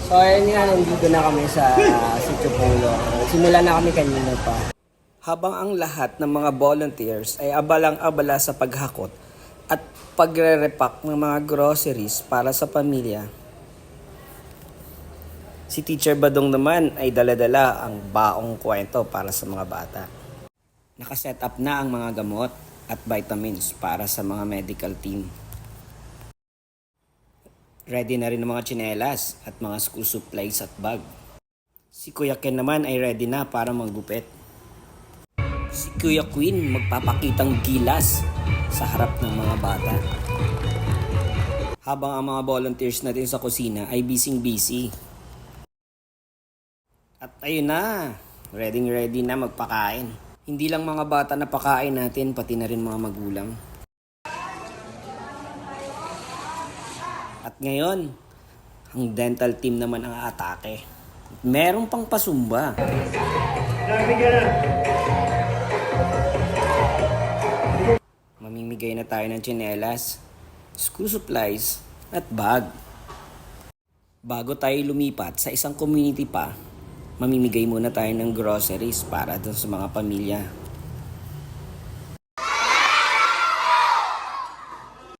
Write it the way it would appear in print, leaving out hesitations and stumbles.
So ayun nga, nandito na kami sa Sitio Pulo. Simula na kami kanina pa. Habang ang lahat ng mga volunteers ay abalang-abala sa paghakot at pagre-repack ng mga groceries para sa pamilya, si Teacher Badong naman ay dala-dala ang baong kwento para sa mga bata. Nakaset up na ang mga gamot at vitamins para sa mga medical team. Ready na rin ang mga tsinelas at mga school supplies at bag. Si Kuya Ken naman ay ready na para maggupit. Si Kuya Queen magpapakitang gilas sa harap ng mga bata. Habang ang mga volunteers natin sa kusina ay busy. At ayun na, ready na magpakain. Hindi lang mga bata na pakain natin, pati na rin mga magulang. At ngayon, ang dental team naman ang atake. Meron pang pasumba. Mamimigay na tayo ng tsinelas, school supplies, at bag. Bago tayo lumipat sa isang community pa, mamimigay muna tayo ng groceries para dun sa mga pamilya